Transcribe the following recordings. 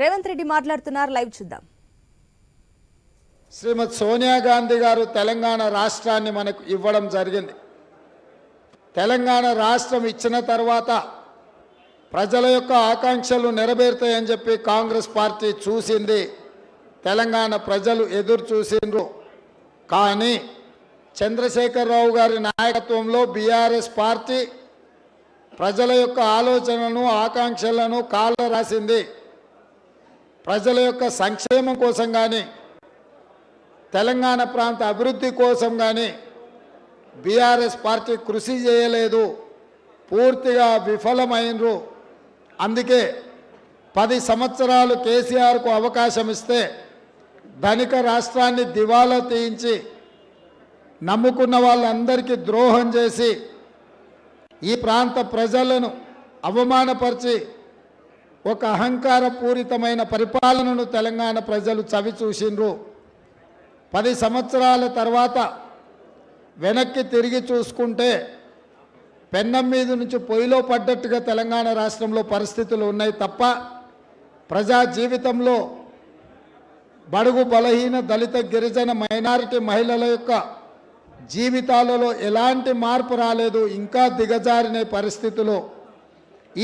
రేవంత్ రెడ్డి మాట్లాడుతున్నారు, లైవ్ చూద్దాం. శ్రీమతి సోనియా గాంధీ గారు తెలంగాణ రాష్ట్రాన్ని మనకు ఇవ్వడం జరిగింది. తెలంగాణ రాష్ట్రం ఇచ్చిన తర్వాత ప్రజల యొక్క ఆకాంక్షలు నెరవేరుతాయని చెప్పి కాంగ్రెస్ పార్టీ చూసింది. తెలంగాణ ప్రజలు ఎదురు చూసిండ్రు. కానీ చంద్రశేఖరరావు గారి నాయకత్వంలో బీఆర్ఎస్ పార్టీ ప్రజల యొక్క ఆలోచనలను ఆకాంక్షలను కాళ్ళ రాసింది. ప్రజల యొక్క సంక్షేమం కోసం కానీ తెలంగాణ ప్రాంత అభివృద్ధి కోసం కానీ బీఆర్ఎస్ పార్టీ కృషి చేయలేదు, పూర్తిగా విఫలమైనరు. అందుకే 10 సంవత్సరాలు కేసీఆర్కు అవకాశం ఇస్తే ధనిక రాష్ట్రాన్ని దివాలా తీయించి నమ్ముకున్న వాళ్ళందరికీ ద్రోహం చేసి ఈ ప్రాంత ప్రజలను అవమానపరిచి ఒక అహంకారపూరితమైన పరిపాలనను తెలంగాణ ప్రజలు చవి చూసిండ్రు. 10 సంవత్సరాల తర్వాత వెనక్కి తిరిగి చూసుకుంటే పెన్నం మీద నుంచి పొయ్యిలో పడ్డట్టుగా తెలంగాణ రాష్ట్రంలో పరిస్థితులు ఉన్నాయి తప్ప ప్రజా జీవితంలో బడుగు బలహీన దళిత గిరిజన మైనారిటీ మహిళల యొక్క జీవితాలలో ఎలాంటి మార్పు రాలేదు. ఇంకా దిగజారిన పరిస్థితులు.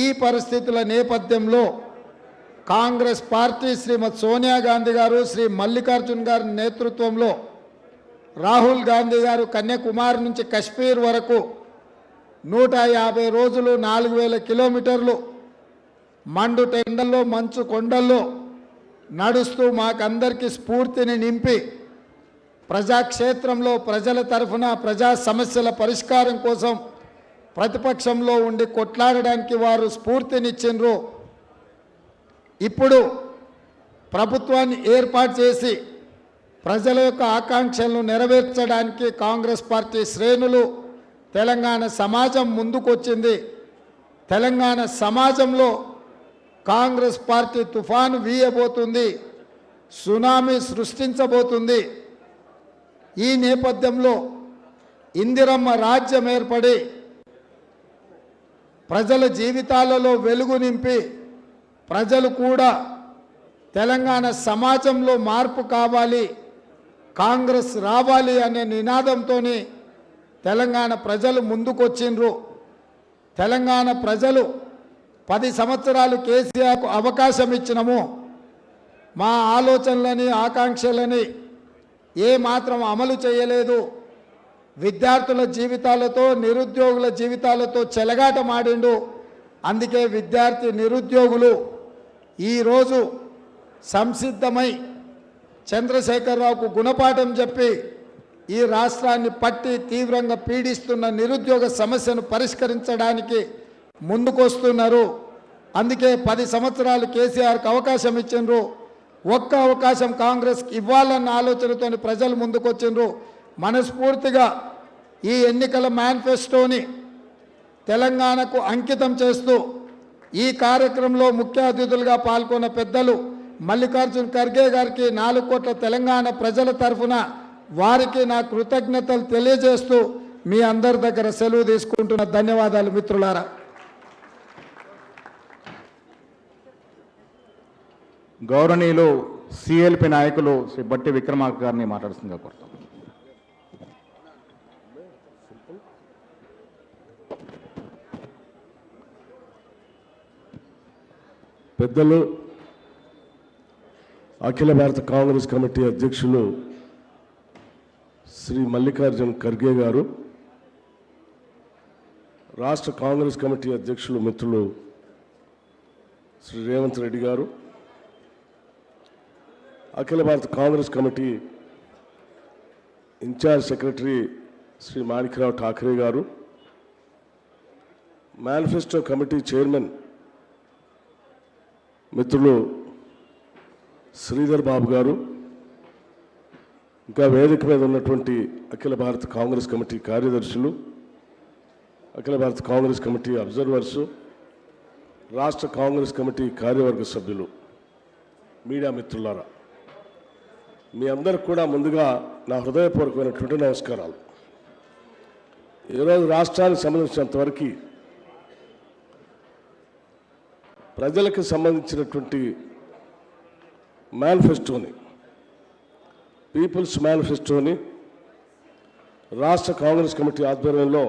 ఈ పరిస్థితుల నేపథ్యంలో కాంగ్రెస్ పార్టీ శ్రీమతి సోనియా గాంధీ గారు, శ్రీ మల్లికార్జున్ గారి నేతృత్వంలో రాహుల్ గాంధీ గారు కన్యాకుమారి నుంచి కశ్మీర్ వరకు 150 రోజులు 4000 కిలోమీటర్లు మండు టెండల్లో మంచు కొండల్లో నడుస్తూ మాకందరికీ స్ఫూర్తిని నింపి ప్రజాక్షేత్రంలో ప్రజల తరఫున ప్రజా సమస్యల పరిష్కారం కోసం ప్రతిపక్షంలో ఉండి కొట్లాడడానికి వారు స్ఫూర్తినిచ్చిండ్రు. ఇప్పుడు ప్రభుత్వాన్ని ఏర్పాటు చేసి ప్రజల యొక్క ఆకాంక్షలను నెరవేర్చడానికి కాంగ్రెస్ పార్టీ శ్రేణులు తెలంగాణ సమాజం ముందుకొచ్చింది. తెలంగాణ సమాజంలో కాంగ్రెస్ పార్టీ తుఫాను వీయబోతుంది, సునామీ సృష్టించబోతుంది. ఈ నేపథ్యంలో ఇందిరమ్మ రాజ్యం ఏర్పడి ప్రజల జీవితాలలో వెలుగు నింపి ప్రజలు కూడా తెలంగాణ సమాజంలో మార్పు కావాలి, కాంగ్రెస్ రావాలి అనే నినాదంతో తెలంగాణ ప్రజలు ముందుకొచ్చిండ్రు. తెలంగాణ ప్రజలు 10 సంవత్సరాలు కేసీఆర్కు అవకాశం ఇచ్చినము. మా ఆలోచనలని ఆకాంక్షలని ఏమాత్రం అమలు చేయలేదు. విద్యార్థుల జీవితాలతో నిరుద్యోగుల జీవితాలతో చెలగాటమాడిండు. అందుకే విద్యార్థి నిరుద్యోగులు ఈరోజు సంసిద్ధమై చంద్రశేఖరరావుకు గుణపాఠం చెప్పి ఈ రాష్ట్రాన్ని పట్టి తీవ్రంగా పీడిస్తున్న నిరుద్యోగ సమస్యను పరిష్కరించడానికి ముందుకొస్తున్నారు. అందుకే 10 సంవత్సరాలు కేసీఆర్కి అవకాశం ఇచ్చిండ్రు. ఒక్క అవకాశం కాంగ్రెస్కి ఇవ్వాలన్న ఆలోచనతో ప్రజలు ముందుకొచ్చిండ్రు. మనస్ఫూర్తిగా ఈ ఎన్నికల మేనిఫెస్టోని తెలంగాణకు అంకితం చేస్తూ ఈ కార్యక్రమంలో ముఖ్య అతిథులుగా పాల్గొన్న పెద్దలు మల్లికార్జున్ ఖర్గే గారికి 4 కోట్ల తెలంగాణ ప్రజల తరఫున వారికి నా కృతజ్ఞతలు తెలియజేస్తూ మీ అందరి దగ్గర సెలవు తీసుకుంటున్న ధన్యవాదాలు మిత్రులారా. గౌరవనీయులు సిఎల్పి నాయకులు శ్రీ బట్టి విక్రమార్క గారిని మాట్లాడుతుందిగా కోరుతాం. పెద్దలు అఖిల భారత కాంగ్రెస్ కమిటీ అధ్యక్షులు శ్రీ మల్లికార్జున్ ఖర్గే గారు, రాష్ట్ర కాంగ్రెస్ కమిటీ అధ్యక్షులు మిత్రులు శ్రీ రేవంత్ రెడ్డి గారు, అఖిల భారత Congress committee incharge secretary Shri Manikyarao Thakre గారు, మేనిఫెస్టో కమిటీ చైర్మన్ మిత్రులు శ్రీధర్ బాబు గారు, ఇంకా వేదిక మీద ఉన్నటువంటి అఖిల భారత కాంగ్రెస్ కమిటీ కార్యదర్శులు, అఖిల భారత కాంగ్రెస్ కమిటీ అబ్జర్వర్సు, రాష్ట్ర కాంగ్రెస్ కమిటీ కార్యవర్గ సభ్యులు, మీడియా మిత్రులారా, మీ అందరికి కూడా ముందుగా నా హృదయపూర్వకమైనటువంటి నమస్కారాలు. ఈరోజు రాష్ట్రానికి సంబంధించినంతవరకు ప్రజలకు సంబంధించినటువంటి మేనిఫెస్టోని, పీపుల్స్ మేనిఫెస్టోని రాష్ట్ర కాంగ్రెస్ కమిటీ ఆధ్వర్యంలో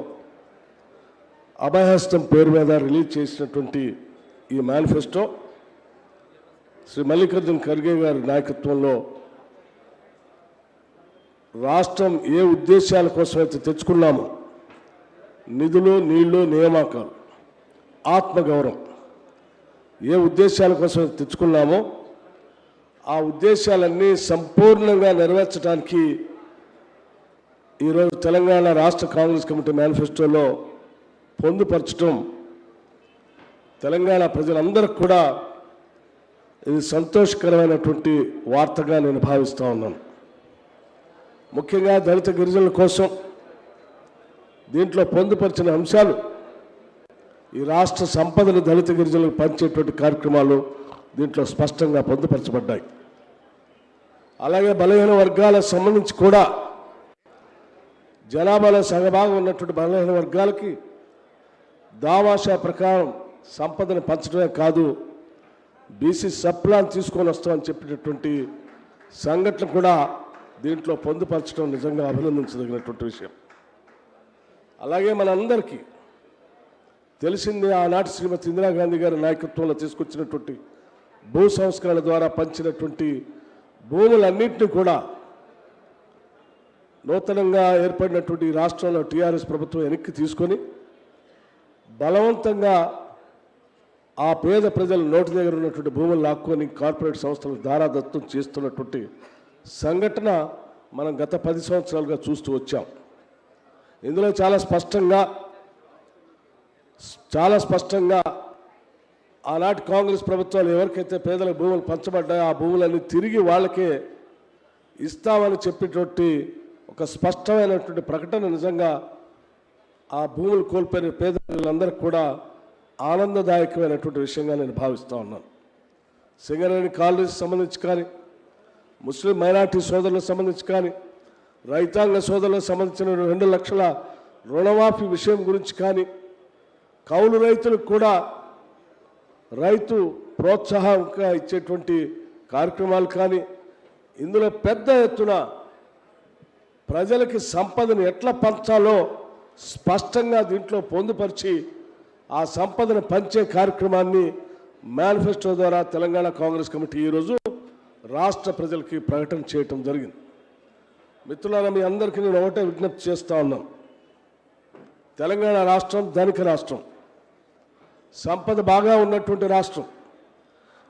అభయహస్తం పేరు మీద రిలీజ్ చేసినటువంటి ఈ మేనిఫెస్టో శ్రీ మల్లికార్జున ఖర్గే గారి నాయకత్వంలో రాష్ట్రం ఏ ఉద్దేశాల కోసమైతే తెచ్చుకున్నామో, నిధులు, నీళ్లు, నియామకాలు, ఆత్మగౌరవం, ఏ ఉద్దేశాల కోసం తెచ్చుకున్నామో ఆ ఉద్దేశాలన్నీ సంపూర్ణంగా నెరవేర్చడానికి ఈరోజు తెలంగాణ రాష్ట్ర కాంగ్రెస్ కమిటీ మేనిఫెస్టోలో పొందుపరచడం తెలంగాణ ప్రజలందరికీ కూడా ఇది సంతోషకరమైనటువంటి వార్తగా నేను భావిస్తూ ఉన్నాను. ముఖ్యంగా దళిత గిరిజనుల కోసం దీంట్లో పొందుపరిచిన అంశాలు ఈ రాష్ట్ర సంపదను దళిత గిరిజనులకు పంచేటువంటి కార్యక్రమాలు దీంట్లో స్పష్టంగా పొందుపరచబడ్డాయి. అలాగే బలహీన వర్గాలకు సంబంధించి కూడా జనాభాలో సగభాగం ఉన్నటువంటి బలహీన వర్గాలకి దావాషా ప్రకారం సంపదను పంచడమే కాదు, బీసీ సప్లాన్ తీసుకొని వస్తామని చెప్పినటువంటి సంఘటన కూడా దీంట్లో పొందుపరచడం నిజంగా అభినందించదగినటువంటి విషయం. అలాగే మనందరికీ తెలిసింది, ఆనాటి శ్రీమతి ఇందిరాగాంధీ గారి నాయకత్వంలో తీసుకొచ్చినటువంటి భూ సంస్కరణ ద్వారా పంచినటువంటి భూములన్నింటినీ కూడా నూతనంగా ఏర్పడినటువంటి రాష్ట్రంలో టీఆర్ఎస్ ప్రభుత్వం వెనక్కి తీసుకొని బలవంతంగా ఆ పేద ప్రజల నోటి దగ్గర ఉన్నటువంటి భూములు లాక్కొని కార్పొరేట్ సంస్థలకు దారాదత్తం చేస్తున్నటువంటి సంఘటన మనం గత 10 సంవత్సరాలుగా చూస్తూ వచ్చాం. ఇందులో చాలా స్పష్టంగా ఆనాటి కాంగ్రెస్ ప్రభుత్వాలు ఎవరికైతే పేదల భూములు పంచబడ్డాయో ఆ భూములన్నీ తిరిగి వాళ్ళకే ఇస్తామని చెప్పేటువంటి ఒక స్పష్టమైనటువంటి ప్రకటన నిజంగా ఆ భూములు కోల్పోయిన పేద ప్రజలందరికీ కూడా ఆనందదాయకమైనటువంటి విషయంగా నేను భావిస్తూ ఉన్నాను. సింగరేణి కాలనీకి సంబంధించి కానీ, ముస్లిం మైనార్టీ సోదరులకు సంబంధించి కానీ, రైతాంగ సోదరులకు సంబంధించిన 2 లక్షల రుణమాఫీ విషయం గురించి కానీ, కౌలు రైతులకు కూడా రైతు ప్రోత్సాహంగా ఇచ్చేటువంటి కార్యక్రమాలు కానీ, ఇందులో పెద్ద ఎత్తున ప్రజలకి సంపదను ఎట్లా పంచాలో స్పష్టంగా దీంట్లో పొందుపరిచి ఆ సంపదను పంచే కార్యక్రమాన్ని మేనిఫెస్టో ద్వారా తెలంగాణ కాంగ్రెస్ కమిటీ ఈరోజు రాష్ట్ర ప్రజలకి ప్రకటన చేయటం జరిగింది. మిత్రులారా, మీ అందరికీ నేను ఒకటే విజ్ఞప్తి చేస్తూ ఉన్నాను. తెలంగాణ రాష్ట్రం ధనిక రాష్ట్రం, సంపద బాగా ఉన్నటువంటి రాష్ట్రం.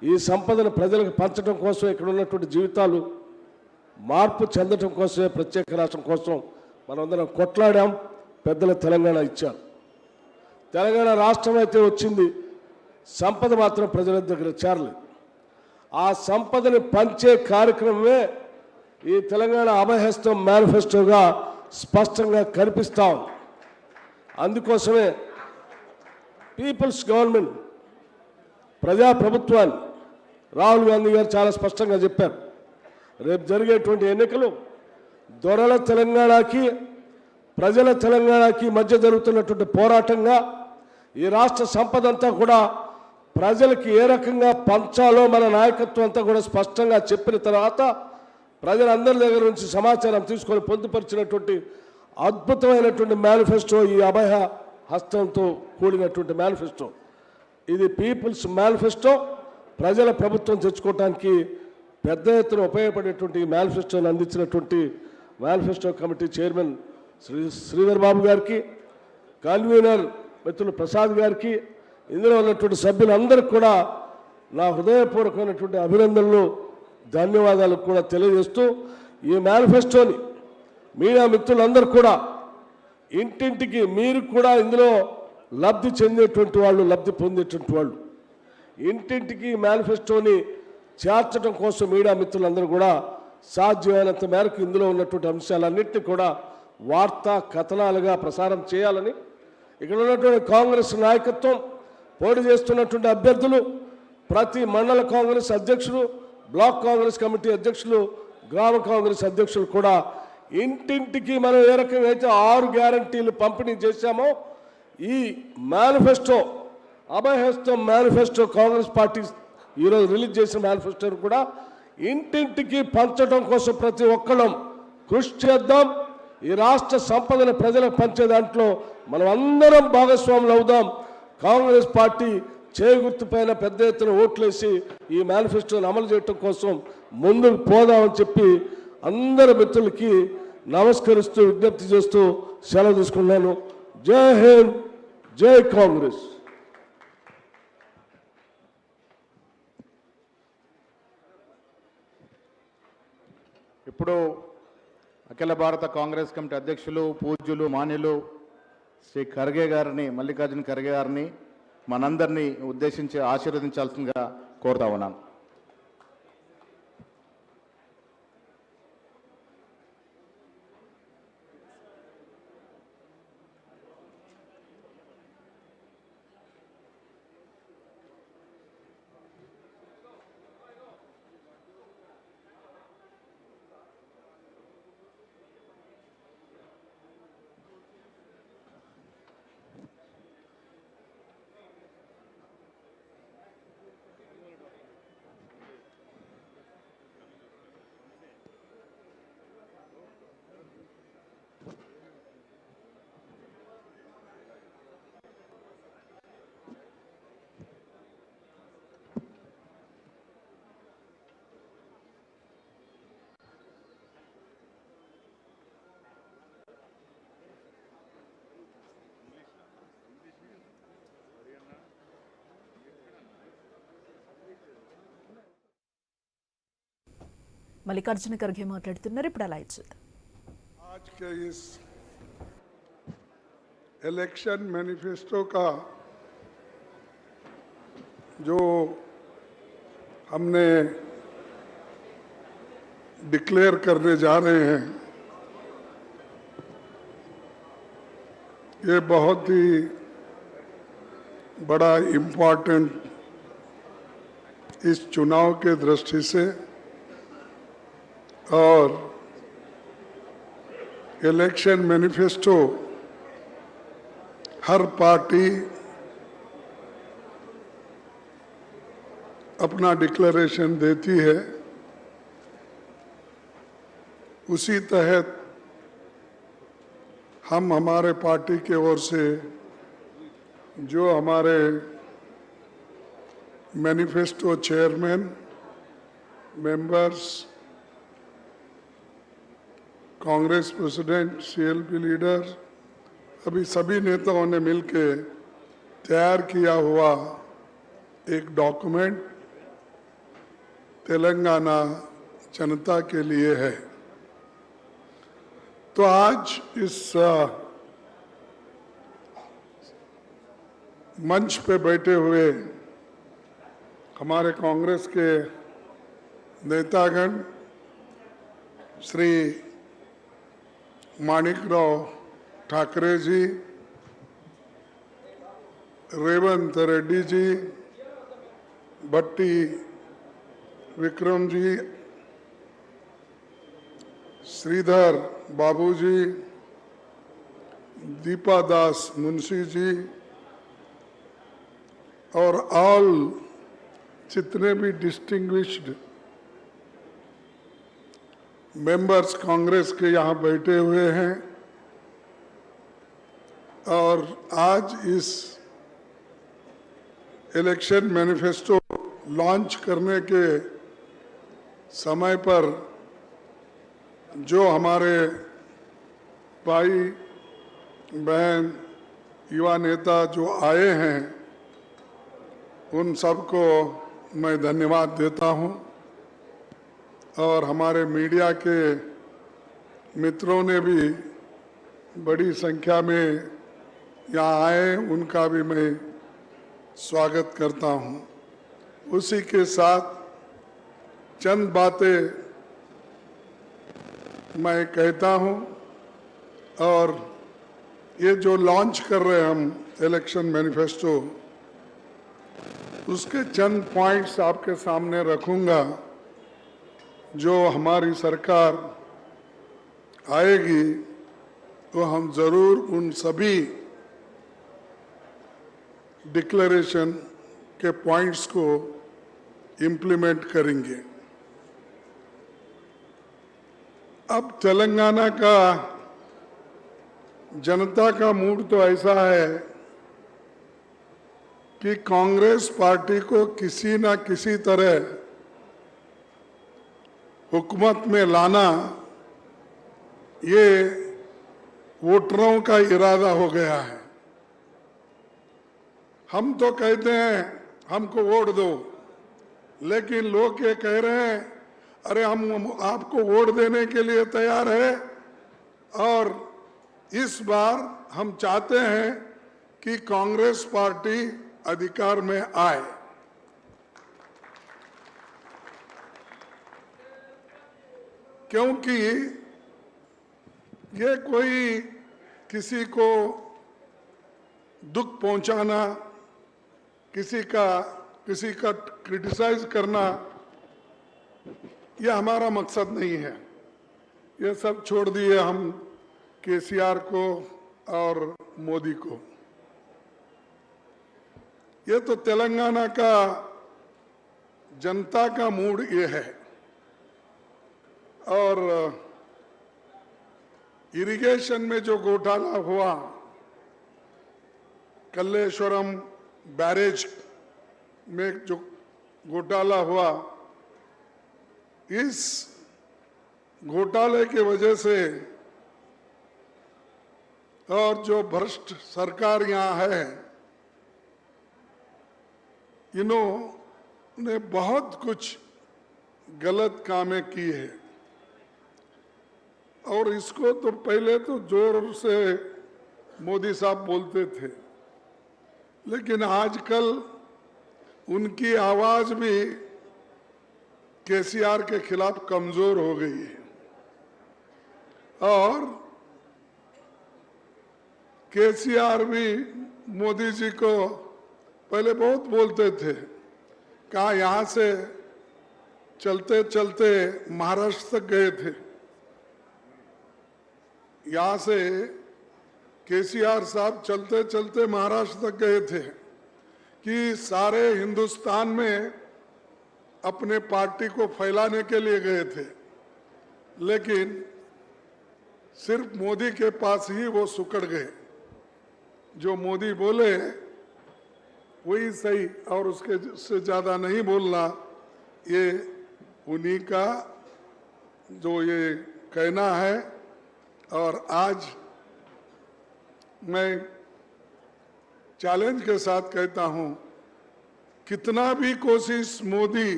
ఈ సంపదను ప్రజలకు పంచడం కోసం, ఇక్కడ ఉన్నటువంటి జీవితాలు మార్పు చెందడం కోసమే ప్రత్యేక రాష్ట్రం కోసం మనమందరం కొట్లాడాం. పెద్దల తెలంగాణ ఇచ్చారు. తెలంగాణ రాష్ట్రం అయితే వచ్చింది, సంపద మాత్రం ప్రజల దగ్గర చేరలేదు. ఆ సంపదని పంచే కార్యక్రమమే ఈ తెలంగాణ అభయహస్తం మేనిఫెస్టోగా స్పష్టంగా కనిపిస్తాం. అందుకోసమే పీపుల్స్ గవర్నమెంట్, ప్రజాప్రభుత్వాన్ని రాహుల్ గాంధీ గారు చాలా స్పష్టంగా చెప్పారు. రేపు జరిగేటువంటి ఎన్నికలు దొరల తెలంగాణకి, ప్రజల తెలంగాణకి మధ్య జరుగుతున్నటువంటి పోరాటంగా ఈ రాష్ట్ర సంపద అంతా కూడా ప్రజలకి ఏ రకంగా పంచాలో మన నాయకత్వం అంతా కూడా స్పష్టంగా చెప్పిన తర్వాత ప్రజలందరి దగ్గర నుంచి సమాచారం తీసుకొని పొందుపరిచినటువంటి అద్భుతమైనటువంటి మేనిఫెస్టో ఈ అభయ హస్తంతో కూడినటువంటి మేనిఫెస్టో. ఇది పీపుల్స్ మేనిఫెస్టో. ప్రజల ప్రభుత్వం తెచ్చుకోవడానికి పెద్ద ఎత్తున ఉపయోగపడేటువంటి మేనిఫెస్టోని అందించినటువంటి manifesto committee chairman Sridhar Babu గారికి, కన్వీనర్ మిత్రులు ప్రసాద్ గారికి, ఇందులో ఉన్నటువంటి సభ్యులందరికీ కూడా నా హృదయపూర్వకమైనటువంటి అభినందనలు, ధన్యవాదాలు కూడా తెలియజేస్తూ ఈ మేనిఫెస్టోని మీడియా మిత్రులందరూ కూడా ఇంటింటికి, మీరు కూడా ఇందులో లబ్ధి చెందేటువంటి వాళ్ళు, లబ్ధి పొందేటువంటి వాళ్ళు, ఇంటింటికి మేనిఫెస్టోని చేర్చడం కోసం మీడియా మిత్రులందరూ కూడా సాధ్యమైనంత మేరకు ఇందులో ఉన్నటువంటి అంశాలన్నింటినీ కూడా వార్తా కథనాలుగా ప్రసారం చేయాలని ఇక్కడ ఉన్నటువంటి కాంగ్రెస్ నాయకత్వం, పోటీ చేస్తున్నటువంటి అభ్యర్థులు, ప్రతి మండల కాంగ్రెస్ అధ్యక్షులు, బ్లాక్ కాంగ్రెస్ కమిటీ అధ్యక్షులు, గ్రామ కాంగ్రెస్ అధ్యక్షులు కూడా ఇంటింటికి మనం ఏ రకంగా అయితే 6 గ్యారంటీలు పంపిణీ చేశామో ఈ మేనిఫెస్టో, అభయహస్తం మేనిఫెస్టో కాంగ్రెస్ పార్టీ ఈరోజు రిలీజ్ చేసిన మేనిఫెస్టోను కూడా ఇంటింటికి పంచడం కోసం ప్రతి ఒక్కరం కృషి చేద్దాం. ఈ రాష్ట్ర సంపదను ప్రజలకు పంచే దాంట్లో మనం అందరం భాగస్వాములు అవుదాం. కాంగ్రెస్ పార్టీ చేగుర్తు పైన పెద్ద ఎత్తున ఓట్లేసి ఈ మేనిఫెస్టోని అమలు చేయడం కోసం ముందుకు పోదామని చెప్పి అందరి మిత్రులకి నమస్కరిస్తూ విజ్ఞప్తి చేస్తూ సెలవు తీసుకున్నాను. జై హింద్, జై కాంగ్రెస్. ఇప్పుడు అఖిల భారత కాంగ్రెస్ కమిటీ అధ్యక్షులు పూజ్యులు మాన్యులు శ్రీ ఖర్గే గారిని, మల్లికార్జున ఖర్గే గారిని మనందరినీ ఉద్దేశించి ఆశీర్వదించాల్సిందిగా కోరుతా ఉన్నాను. మల్లికార్జున ఖర్గే మాట్లాడుతున్నారు. ఇప్పుడు అలా చూద్దాం. आज के इस इलेक्शन मैनिफेस्टो का जो हमने डिक्लेयर करने जा रहे हैं, ये बहुत ही बड़ा इम्पोर्टेंट इस चुनाव के दृष्टि से और इलेक्शन मैनिफेस्टो हर पार्टी अपना डिक्लेरेशन देती है, उसी तहत हम हमारे पार्टी के ओर से जो हमारे manifesto chairman, members, Congress president, CLP leader, अभी सभी नेताओं ने मिलकर तैयार किया हुआ एक डॉक्यूमेंट तेलंगाना जनता के लिए है। तो आज इस मंच पे बैठे हुए हमारे कांग्रेस के नेतागण श्री माणिकराव ठाकरे जी, रेवंत रेड्डी जी, भट्टी विक्रम जी, श्रीधर बाबू जी, दीपा दास मुंशी जी और ऑल जितने भी डिस्टिंग्विश्ड मेंबर्स कांग्रेस के यहाँ बैठे हुए हैं, और आज इस इलेक्शन मैनिफेस्टो लॉन्च करने के समय पर जो हमारे भाई बहन युवा नेता जो आए हैं, उन सबको मैं धन्यवाद देता हूं, और हमारे मीडिया के मित्रों ने भी बड़ी संख्या में यहाँ आए, उनका भी मैं स्वागत करता हूँ। उसी के साथ चंद बातें मैं कहता हूँ, और ये जो लॉन्च कर रहे हैं हम इलेक्शन मैनिफेस्टो, उसके चंद पॉइंट्स आपके सामने रखूँगा। जो हमारी सरकार आएगी तो हम ज़रूर उन सभी डिक्लेरेशन के पॉइंट्स को इम्प्लीमेंट करेंगे। अब तेलंगाना का जनता का मूड तो ऐसा है कि कांग्रेस पार्टी को किसी ना किसी तरह हुकूमत में लाना ये वोटरों का इरादा हो गया है। हम तो कहते हैं हमको वोट दो, लेकिन लोग ये कह रहे हैं अरे हम आपको वोट देने के लिए तैयार है, और इस बार हम चाहते हैं कि कांग्रेस पार्टी अधिकार में आए। क्योंकि ये कोई किसी को दुख पहुंचाना, किसी का क्रिटिसाइज करना, ये हमारा मकसद नहीं है। ये सब छोड़ दिए हम केसीआर को और मोदी को। ये तो तेलंगाना का जनता का मूड ये है। और इरिगेशन में जो घोटाला हुआ, कल्लेश्वरम बैरेज में जो घोटाला हुआ, इस घोटाले की वजह से और जो भ्रष्ट सरकार यहाँ है, इन्होंने बहुत कुछ गलत कामें की है। और इसको तो पहले तो जोर से मोदी साहब बोलते थे, लेकिन आजकल उनकी आवाज भी केसीआर के खिलाफ कमजोर हो गई है। और केसीआर भी मोदी जी को पहले बहुत बोलते थे, कहा यहाँ से चलते चलते महाराष्ट्र तक गए थे। यहाँ से केसीआर साहब चलते चलते महाराष्ट्र तक गए थे कि सारे हिंदुस्तान में अपने पार्टी को फैलाने के लिए गए थे, लेकिन सिर्फ मोदी के पास ही वो सुकड़ गए। जो मोदी बोले वही सही, और उसके से ज्यादा नहीं बोलना, ये उन्हीं का जो ये कहना है। और आज मैं चैलेंज के साथ कहता हूं, कितना भी कोशिश मोदी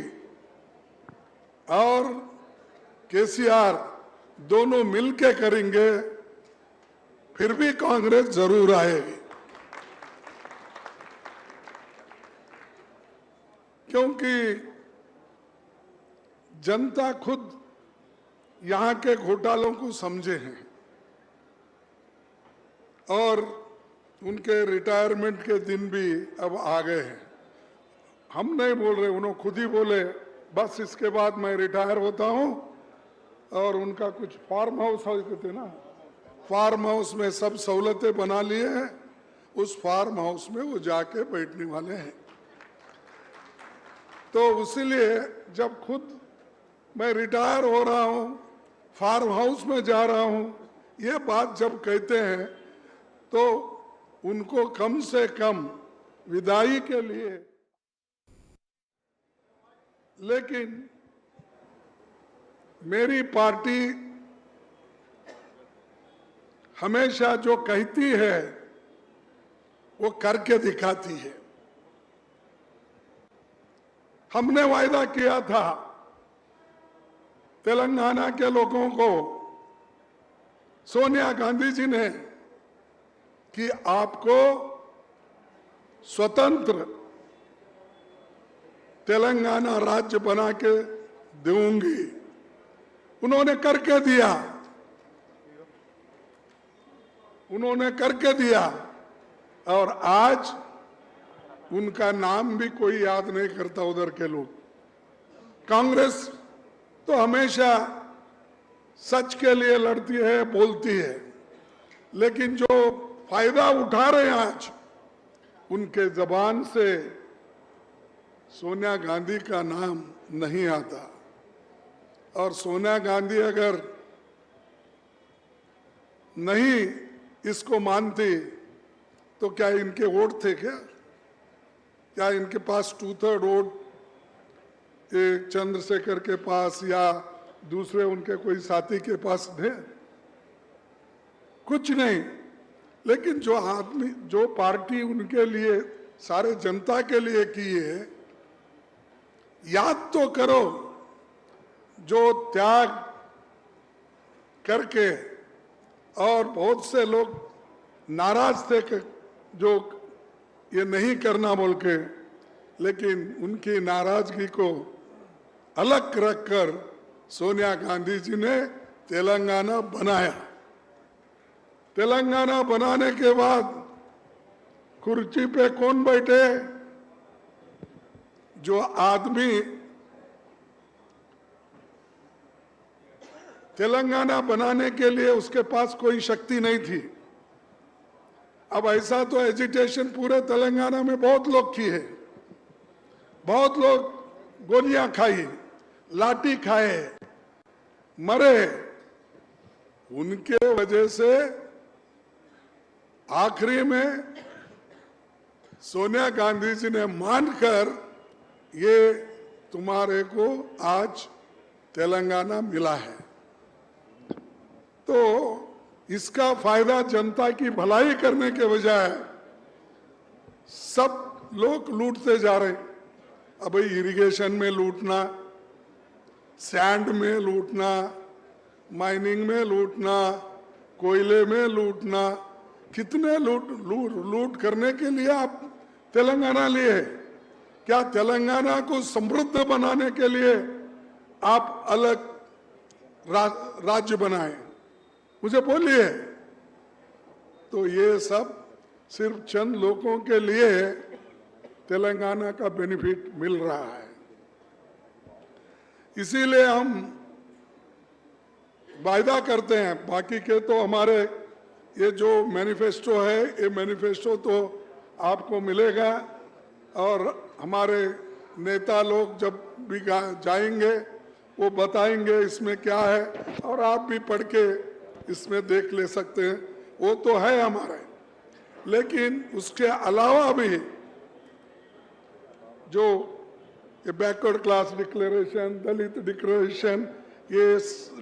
और केसीआर दोनों मिलके करेंगे, फिर भी कांग्रेस जरूर आएगी। क्योंकि जनता खुद यहां के घोटालों को समझे हैं, और उनके रिटायरमेंट के दिन भी अब आ गए हैं। हम नहीं बोल रहे, उन्होंने खुद ही बोले बस इसके बाद मैं रिटायर होता हूं। और उनका कुछ फार्म हाउस थे ना, फार्म हाउस में सब सहूलतें बना लिए हैं, उस फार्म हाउस में वो जाके बैठने वाले हैं। तो इसीलिए जब खुद मैं रिटायर हो रहा हूं, फार्म हाउस में जा रहा हूं, ये बात जब कहते हैं तो उनको कम से कम विदाई के लिए, लेकिन मेरी पार्टी हमेशा जो कहती है वो करके दिखाती है। हमने वायदा किया था तेलंगाना के लोगों को, सोनिया गांधी जी ने, कि आपको स्वतंत्र तेलंगाना राज्य बना के दूंगी। उन्होंने करके दिया, उन्होंने करके दिया। और आज उनका नाम भी कोई याद नहीं करता उधर के लोग। कांग्रेस तो हमेशा सच के लिए लड़ती है, बोलती है, लेकिन जो फायदा उठा रहे हैं आज, उनके जबान से सोनिया गांधी का नाम नहीं आता। और सोनिया गांधी अगर नहीं इसको मानती तो क्या इनके वोट थे क्या इनके पास 2/3 वोट चंद्रशेखर के पास या दूसरे उनके कोई साथी के पास थे? कुछ नहीं। लेकिन जो आदमी, जो पार्टी उनके लिए, सारे जनता के लिए की है, याद तो करो जो त्याग करके, और बहुत से लोग नाराज थे कि जो ये नहीं करना बोल के, लेकिन उनकी नाराजगी को अलग रखकर सोनिया गांधी जी ने तेलंगाना बनाया। तेलंगाना बनाने के बाद कुर्सी पे कौन बैठे? जो आदमी तेलंगाना बनाने के लिए उसके पास कोई शक्ति नहीं थी। अब ऐसा तो एजिटेशन पूरे तेलंगाना में बहुत लोग की है, बहुत लोग गोलियां खाई, लाठी खाए, मरे। उनके वजह से आखिरी में सोनिया गांधी जी ने मानकर ये तुम्हारे को आज तेलंगाना मिला है। तो इसका फायदा जनता की भलाई करने के बजाय सब लोग लूटते जा रहे हैं। अब इरिगेशन में लूटना, सैंड में लूटना, माइनिंग में लूटना, कोयले में लूटना, कितने लूट करने के लिए आप तेलंगाना लिए? क्या तेलंगाना को समृद्ध बनाने के लिए आप अलग राज्य बनाए? मुझे बोलिए। तो ये सब सिर्फ चंद लोगों के लिए तेलंगाना का बेनिफिट मिल रहा है। इसीलिए हम वायदा करते हैं, बाकी के तो हमारे ये जो मैनिफेस्टो है, ये मैनिफेस्टो तो आपको मिलेगा, और हमारे नेता लोग जब भी जाएंगे वो बताएंगे इसमें क्या है, और आप भी पढ़ के इसमें देख ले सकते हैं। वो तो है हमारे, लेकिन उसके अलावा भी जो ये बैकवर्ड क्लास डिक्लेरेशन, दलित डिक्लेरेशन, ये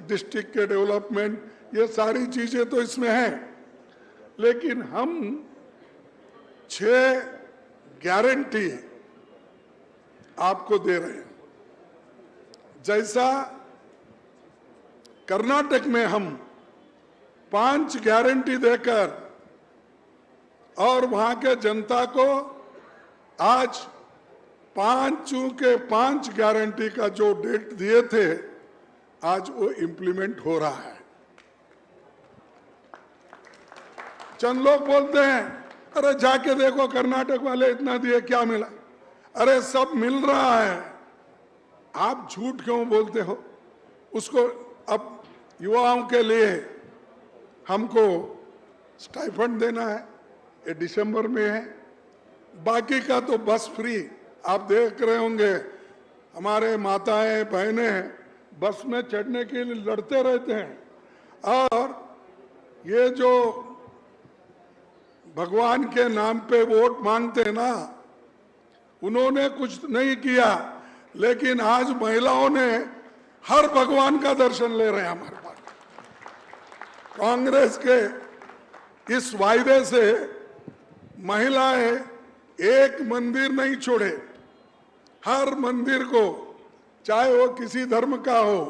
डिस्ट्रिक्ट के डेवलपमेंट, ये सारी चीजें तो इसमें हैं। लेकिन हम 6 गारंटी आपको दे रहे हैं। जैसा कर्नाटक में हम 5 गारंटी देकर और वहां के जनता को आज 5 गारंटी का जो डेट दिए थे, आज वो इंप्लीमेंट हो रहा है। चंद लोग बोलते हैं अरे जाके देखो कर्नाटक वाले इतना दिए, क्या मिला? अरे सब मिल रहा है, आप झूठ क्यों बोलते हो? उसको अब युवाओं के लिए हमको स्टाइफंड देना है, ये दिसंबर में है। बाकी का तो बस फ्री। आप देख रहे होंगे हमारे माताएं बहनें बस में चढ़ने के लिए लड़ते रहते हैं, और ये जो भगवान के नाम पे वोट मांगते हैं ना, उन्होंने कुछ नहीं किया, लेकिन आज महिलाओं ने हर भगवान का दर्शन ले रहे हैं हमारे पास। कांग्रेस के इस वायदे से महिलाएं एक मंदिर नहीं छोड़े, हर मंदिर को, चाहे वो किसी धर्म का हो,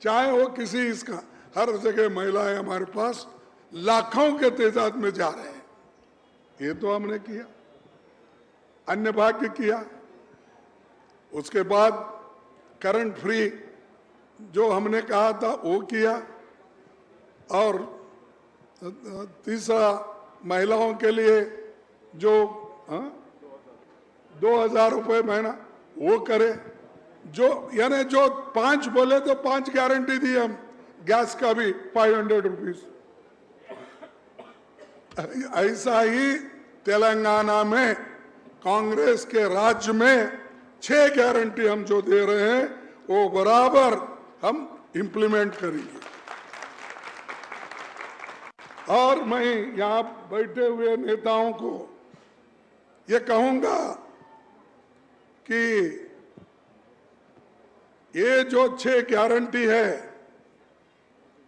चाहे वो किसी इसका, हर जगह महिलाएं हमारे पास लाखों के तादाद में जा रहे हैं। ये तो हमने किया, अन्य भाग्य किया। उसके बाद करंट फ्री जो हमने कहा था वो किया, और तीसरा महिलाओं के लिए जो 2000 रुपये महीना वो करे। जो यानी जो 5 बोले तो 5 गारंटी दी हम। गैस का भी 500 रुपीज। ऐसा ही तेलंगाना में कांग्रेस के राज्य में 6 गारंटी हम जो दे रहे हैं वो बराबर हम इंप्लीमेंट करेंगे। और मैं यहाँ बैठे हुए नेताओं को ये कहूंगा कि ये जो 6 गारंटी है,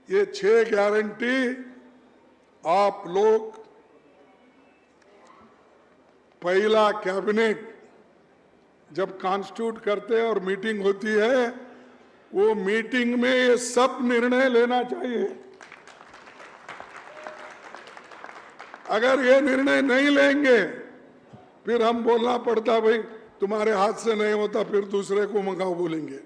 ये 6 गारंटी आप लोग पहला कैबिनेट जब कॉन्स्टिट्यूट करते हैं और मीटिंग होती है, वो मीटिंग में ये सब निर्णय लेना चाहिए। अगर ये निर्णय नहीं लेंगे फिर हम बोलना पड़ता भाई तुम्हारे हाथ से नहीं होता, फिर दूसरे को मंगाओ बोलेंगे।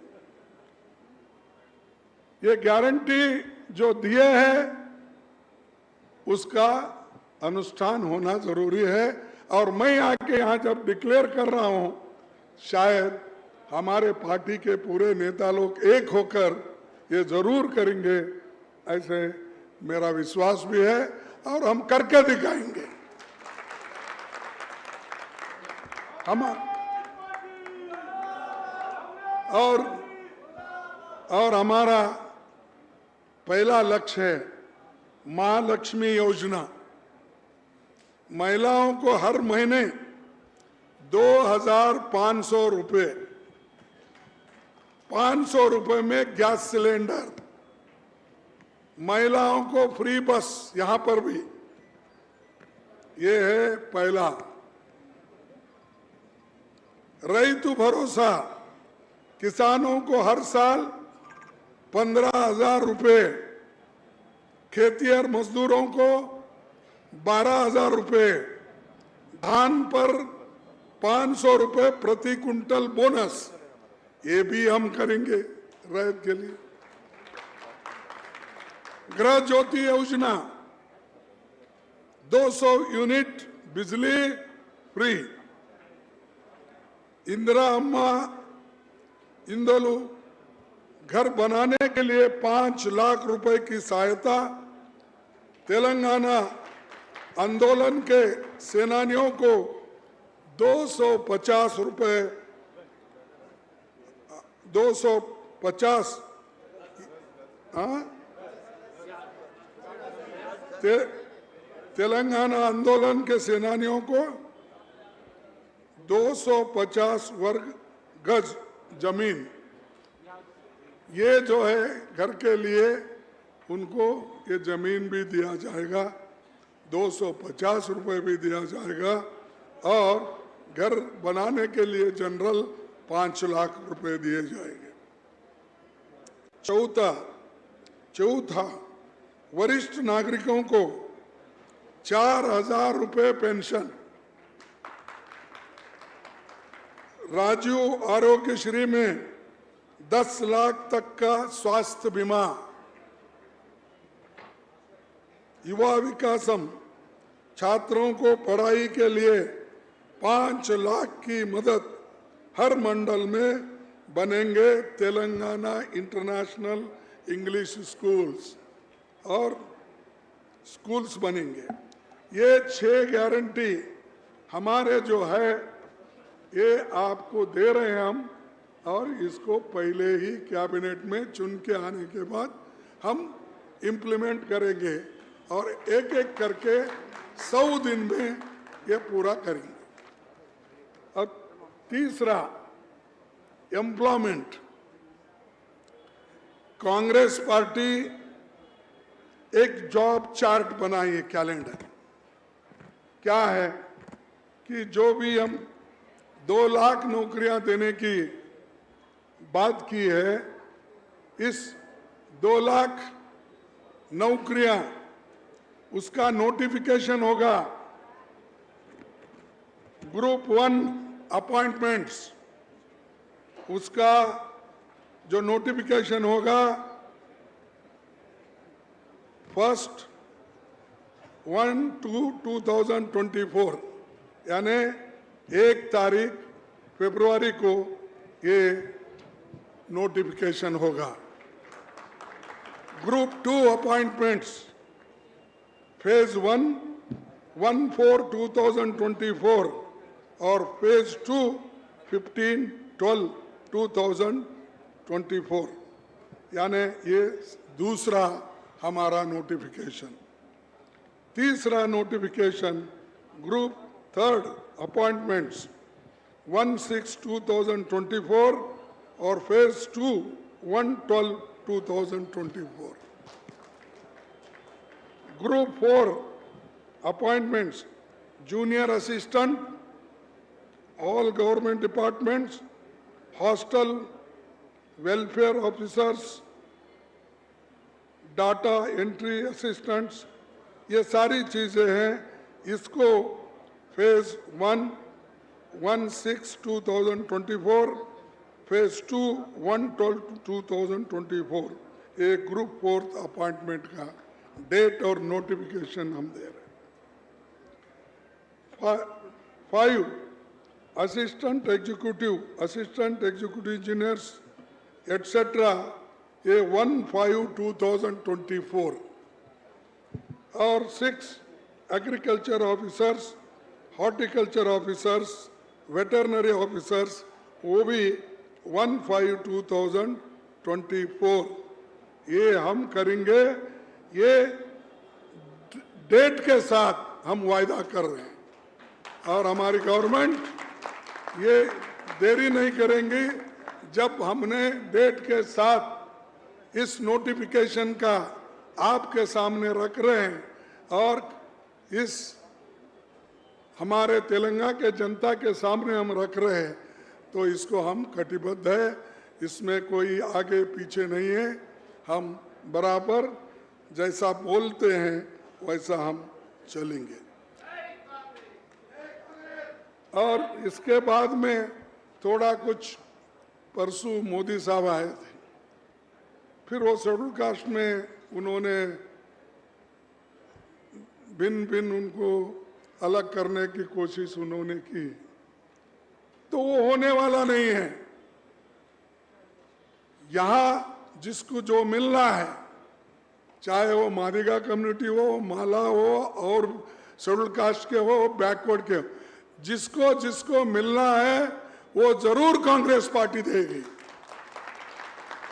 ये गारंटी जो दिए है उसका अनुष्ठान होना जरूरी है। और मैं आके यहाँ जब डिक्लेयर कर रहा हूं, शायद हमारे पार्टी के पूरे नेता लोग एक होकर ये जरूर करेंगे, ऐसे मेरा विश्वास भी है और हम करके दिखाएंगे। हम और हमारा पहला लक्ष्य है महालक्ष्मी योजना। महिलाओं को हर महीने 2,500 रुपए, 500 रुपए में गैस सिलेंडर, महिलाओं को फ्री बस, यहां पर भी ये है पहला। रैतु भरोसा, किसानों को हर साल 15,000 रुपए, खेतिहर मजदूरों को 12,000 रुपए, धान पर 500 रुपए प्रति कुंटल बोनस, ये भी हम करेंगे रैत के लिए। गृह ज्योति योजना, 200 यूनिट बिजली फ्री। इंदिरा अम्मा इंदलू घर बनाने के लिए 5 लाख रुपए की सहायता। तेलंगाना आंदोलन के सेनानियों को 250 रुपए, 250 तेलंगाना आंदोलन के सेनानियों को 250 वर्ग गज जमीन, ये जो है घर के लिए उनको ये जमीन भी दिया जाएगा, 250 रुपए भी दिया जाएगा। और घर बनाने के लिए जनरल 5 लाख रुपए दिए जाएंगे। चौथा वरिष्ठ नागरिकों को 4,000 रुपए पेंशन। राजीव आरोग्यश्री में 10 लाख तक का स्वास्थ्य बीमा। युवा विकासम, छात्रों को पढ़ाई के लिए 5 लाख की मदद। हर मंडल में बनेंगे तेलंगाना इंटरनेशनल इंग्लिश स्कूल्स और स्कूल्स बनेंगे। ये 6 गारंटी हमारे जो है ये आपको दे रहे हैं हम, और इसको पहले ही कैबिनेट में चुन के आने के बाद हम इम्प्लीमेंट करेंगे और एक एक करके 100 दिन में ये पूरा करेंगे। और तीसरा एम्प्लॉयमेंट। कांग्रेस पार्टी एक जॉब चार्ट बनाई है, कैलेंडर। क्या है कि जो भी हम 2 लाख नौकरियां देने की बात की है, इस 2 लाख नौकरियां उसका नोटिफिकेशन होगा। ग्रुप 1 अपॉइंटमेंट्स, उसका जो नोटिफिकेशन होगा 1/1/2024, यानी 1 तारीख फरवरी को ये नोटिफिकेशन होगा। ग्रुप 2 अपॉइंटमेंट्स, फेज 1 1/4/2024 और फेज 2 15/12/2024, यानी ये दूसरा हमारा नोटिफिकेशन। तीसरा नोटिफिकेशन ग्रुप थर्ड अपॉइंटमेंट्स 1/6/2024 और phase 2 1/12/2024। Group 4 appointments junior assistant all government departments, hostel welfare officers, data entry assistants, ये सारी चीज़ें हैं। इसको फेज 1 1/6/2024, फेज 2 1/12/2024 एक ग्रुप 4 अपॉइंटमेंट का डेट और नोटिफिकेशन हम दे रहे हैं। 5 असिस्टेंट एग्जीक्यूटिव इंजीनियर्स एटसेट्रा ये 1/5/2024 और 6 agriculture officers, horticulture officers, veterinary officers, वो भी 1/5/2024 ये हम करेंगे। ये डेट के साथ हम वायदा कर रहे हैं और हमारी गवर्नमेंट ये देरी नहीं करेंगी। जब हमने डेट के साथ इस नोटिफिकेशन का आपके सामने रख रहे हैं और इस हमारे तेलंगाना के जनता के सामने हम रख रहे हैं, तो इसको हम कटिबद्ध है, इसमें कोई आगे पीछे नहीं है। हम बराबर जैसा बोलते हैं वैसा हम चलेंगे। और इसके बाद में थोड़ा कुछ परसों मोदी साहब आए थे, फिर वो शेड्यूल कास्ट में उन्होंने भिन्न उनको अलग करने की कोशिश उन्होंने की, तो वो होने वाला नहीं है। यहाँ जिसको जो मिलना है, चाहे वो मादिगा कम्युनिटी हो, माला हो और शेड्यूल कास्ट के हो, बैकवर्ड के हो, जिसको जिसको मिलना है वो जरूर कांग्रेस पार्टी देगी।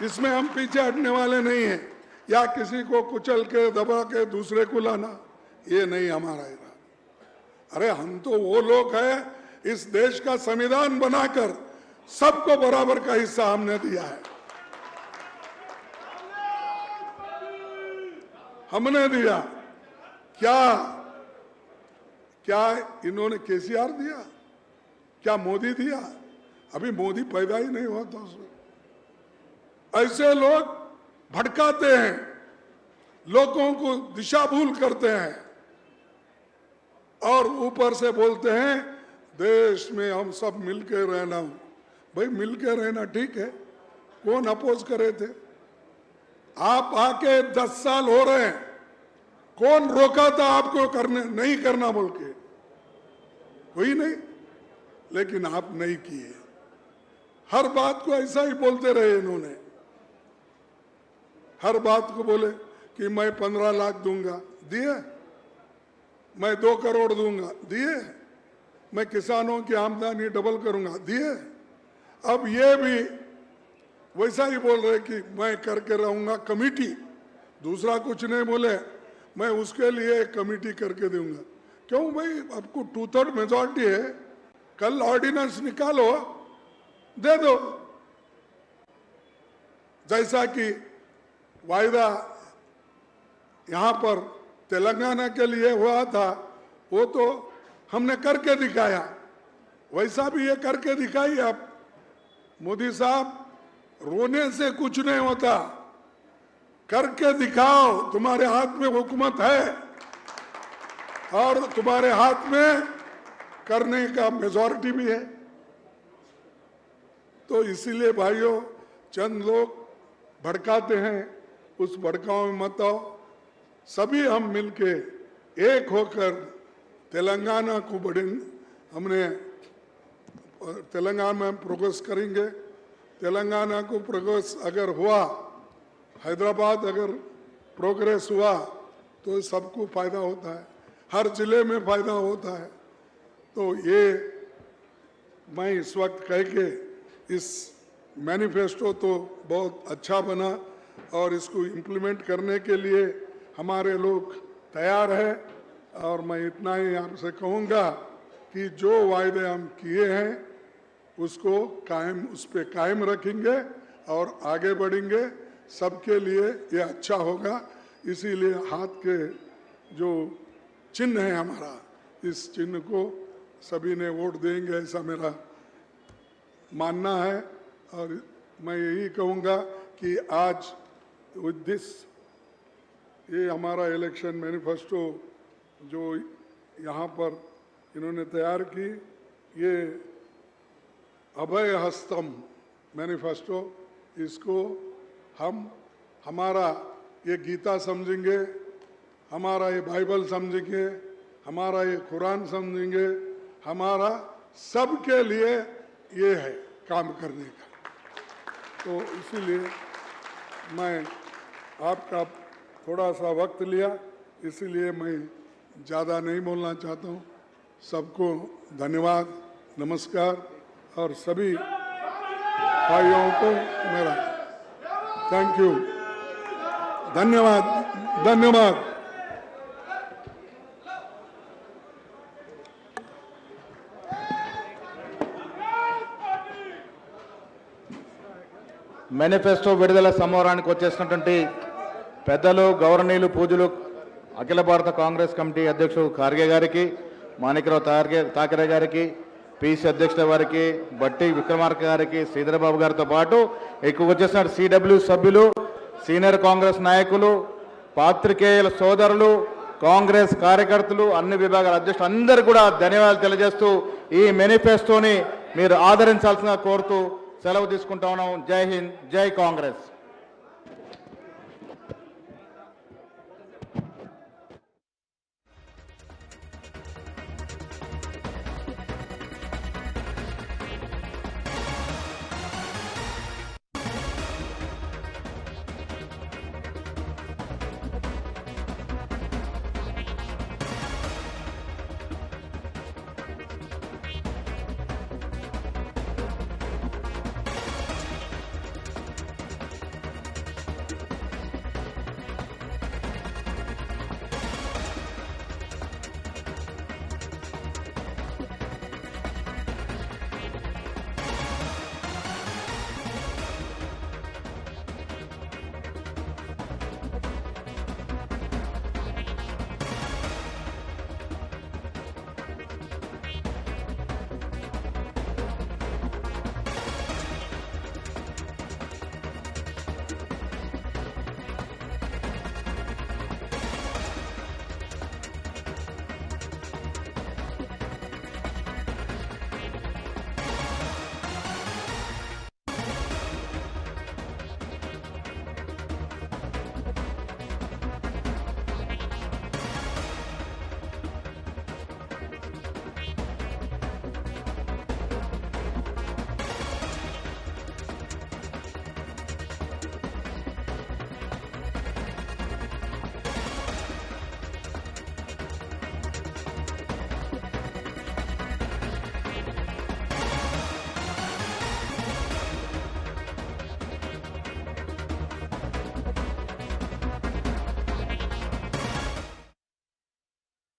इसमें हम पीछे हटने वाले नहीं हैं, या किसी को कुचल के दबा के दूसरे को लाना, ये नहीं हमारा इरादा। अरे हम तो वो लोग हैं, इस देश का संविधान बनाकर सबको बराबर का हिस्सा हमने दिया है, हमने दिया। क्या इन्होंने केसीआर दिया? क्या मोदी दिया? अभी मोदी पैदा ही नहीं हुआ था उसमें। ऐसे लोग भटकाते हैं, लोगों को दिशा भूल करते हैं और ऊपर से बोलते हैं देश में हम सब मिलके रहना। भाई मिलके रहना ठीक है, कौन अपोज करे थे? आप आके 10 साल हो रहे हैं, कौन रोका था आपको करने नहीं करना बोल के? कोई नहीं, लेकिन आप नहीं किए। हर बात को ऐसा ही बोलते रहे इन्होंने, हर बात को बोले कि मैं 15 लाख दूंगा, दिए। मैं 2 करोड़ दूंगा, दिए। मैं किसानों की आमदनी डबल करूंगा, दिए। अब ये भी वैसा ही बोल रहे कि मैं करके रहूंगा कमेटी, दूसरा कुछ नहीं बोले, मैं उसके लिए एक कमेटी करके दूंगा। क्यों भाई, आपको 2/3 मेजॉरिटी है, कल ऑर्डिनेंस निकालो, दे दो। जैसा कि वायदा यहां पर तेलंगाना के लिए हुआ था, वो तो हमने करके दिखाया, वैसा भी ये करके दिखाइए आप। मोदी साहब, रोने से कुछ नहीं होता, करके दिखाओ। तुम्हारे हाथ में हुकूमत है और तुम्हारे हाथ में करने का मेजॉरिटी भी है। तो इसीलिए भाइयों, चंद लोग भड़काते हैं, उस भड़काओ में मत आओ। सभी हम मिलके एक होकर तेलंगाना को हमने तेलंगाना में प्रोग्रेस करेंगे। तेलंगाना को प्रोग्रेस अगर हुआ, हैदराबाद अगर प्रोग्रेस हुआ तो सबको फायदा होता है, हर जिले में फायदा होता है। तो ये मैं इस वक्त कह के, इस मैनिफेस्टो तो बहुत अच्छा बना और इसको इम्प्लीमेंट करने के लिए हमारे लोग तैयार हैं। और मैं इतना ही आपसे कहूँगा कि जो वायदे हम किए हैं उसको उस पे कायम रखेंगे और आगे बढ़ेंगे। सबके लिए ये अच्छा होगा। इसीलिए हाथ के जो चिन्ह है हमारा, इस चिन्ह को सभी ने वोट देंगे ऐसा मेरा मानना है। और मैं यही कहूँगा कि आज विद दिस ये हमारा इलेक्शन मैनिफेस्टो जो यहाँ पर इन्होंने तैयार की, ये अभय हस्तम मैनिफेस्टो, इसको हम हमारा ये गीता समझेंगे, हमारा ये बाइबल समझेंगे, हमारा ये कुरान समझेंगे, हमारा सबके लिए ये है काम करने का। तो इसीलिए मैं आपका थोड़ा सा वक्त लिया, इसीलिए मैं ज़्यादा नहीं बोलना चाहता हूँ। सबको धन्यवाद, नमस्कार, और सभी भाइयों को मेरा थैंक यू, धन्यवाद, धन्यवाद। మేనిఫెస్టో విడుదల సంబరానికి వచ్చేసినటువంటి పెద్దలు, గౌరవనీయులు, పూజలు అఖిల భారత కాంగ్రెస్ కమిటీ అధ్యక్షుడు ఖార్గే గారికి, మాణిక్రావు ఠాకరే గారికి, పీసీ అధ్యక్షుల వారికి, బట్టి విక్రమార్క గారికి, శ్రీధరబాబు గారితో పాటు ఎక్కువ వచ్చేసిన సిడబ్ల్యూ సభ్యులు, సీనియర్ కాంగ్రెస్ నాయకులు, పాత్రికేయుల సోదరులు, కాంగ్రెస్ కార్యకర్తలు, అన్ని విభాగాల అధ్యక్షులు అందరూ కూడా ధన్యవాదాలు తెలియజేస్తూ ఈ మేనిఫెస్టోని మీరు ఆదరించాల్సిందిగా కోరుతూ సెలవు తీసుకుంటా ఉన్నాం. జై హింద్, జై కాంగ్రెస్.